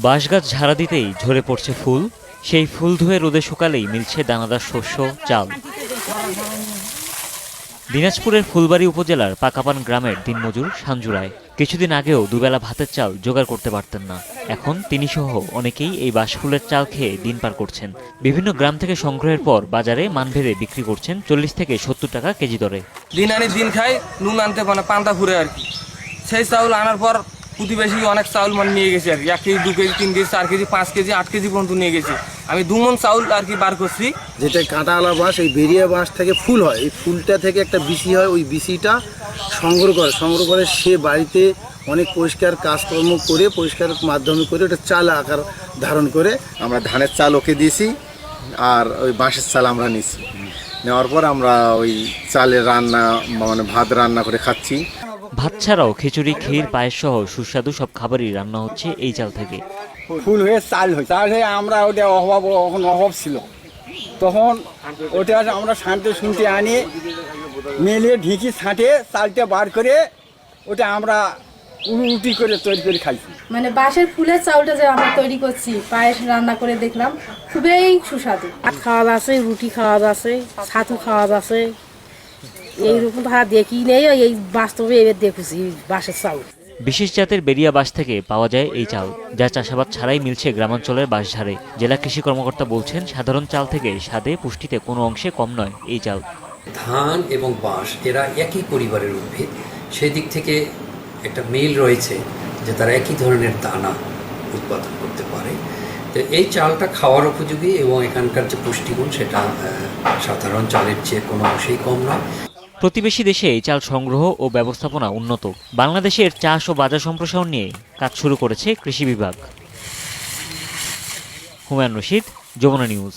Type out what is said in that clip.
বাঁশগাছ ঝাড়া দিতেই ঝরে পড়ছে ফুল, সেই ফুল ধুয়ে রোদে শুকালেই মিলছে দানাদার শস্য, চাল। দিনাজপুরের ফুলবাড়ী উপজেলার পাকাপান গ্রামের দিনমজুর সাঞ্জু রায় কিছুদিন আগেও দুবেলা ভাতের চাল জোগাড় করতে পারতেন না। এখন তিনি সহ অনেকেই এই বাঁশফুলের চাল খেয়ে দিন পার করছেন। বিভিন্ন গ্রাম থেকে সংগ্রহের পর বাজারে মানভেদে বিক্রি করছেন ৪০ থেকে ৭০ টাকা কেজি দরে। দিন আনি দিন খাই, নুন আনতে মানে পান্তা ফুরে আর কি। সেই চাউল আনার পর প্রতিবেশী অনেক চাউল মানে নিয়ে গেছে আর কি, ১ KG ২ KG ৩ KG ৪ KG ৫ KG ৮ KG পর্যন্ত নিয়ে গেছে। আমি ২ মণ চাউল আর কি বার করছি। যেটা কাঁটাওয়ালা বাঁশ, এই বেরিয়া বাঁশ থেকে ফুল হয়, এই ফুলটা থেকে একটা বিচি হয়, ওই বিচিটা সংগ্রহ করে সে বাড়িতে অনেক পরিষ্কার কাজকর্ম করে পরিষ্কার মাধ্যমে করে ওটা চাল আকার ধারণ করে আমরা ধানের চাল ওকে দিয়েছি আর ওই বাঁশের চাল আমরা নিছি। নেওয়ার পর আমরা ওই চালের রান্না মানে ভাত রান্না করে খাচ্ছি। ভাত ছাড়াও খিচুড়ি, ক্ষীর, পায়েস সহ সুস্বাদু সব খাবারই রান্না হচ্ছে এই চাল থেকে। ফুল হয়ে চাল হয়ে আমরা ওটা অভাব ছিল, তখন ওটা আমরা শুনতে আনি মেলিয়ে ঢিকি ছাঁটে চালটা বার করে ওটা আমরা রুটি করে তৈরি করে খাইছি। মানে বাঁশের ফুলের চাউলটা যে আমরা তৈরি করছি, পায়েস রান্না করে দেখলাম, খুবই সুস্বাদু। ভাত খাওয়া যাচ্ছে, রুটি খাওয়া যাচ্ছে, ছাতু খাওয়া যাচ্ছে, এইরকম ধারা দেখি নেই, এই বাস্তবে এবার দেখেছি বাঁশের চাউল। বিশেষ জাতের বেরিয়া বাঁশ থেকে পাওয়া যায় এই চাল, যা চাষাবাদ ছাড়াই মিলছে গ্রামাঞ্চলের বাঁশঝাড়ে। জেলা কৃষি কর্মকর্তা বলছেন, সাধারণ চাল থেকে স্বাদে পুষ্টিতে কোনো অংশে কম নয় এই চাল। ধান এবং বাঁশ এরা একই পরিবারের উদ্ভিদ, সেই দিক থেকে একটা মিল রয়েছে যে তারা একই ধরনের দানা উৎপাদন করতে পারে। তো এই চালটা খাওয়ার উপযোগী এবং এখানকার যে পুষ্টিগুণ সেটা সাধারণ চালের চেয়ে কোনো অংশেই কম নয়। প্রতিবেশী দেশে এই চাল সংগ্রহ ও ব্যবস্থাপনা উন্নত। বাংলাদেশের চাষ ও বাজার সম্প্রসারণ নিয়ে কাজ শুরু করেছে কৃষি বিভাগ। হুমায়ুন রশিদ, যমুনা নিউজ।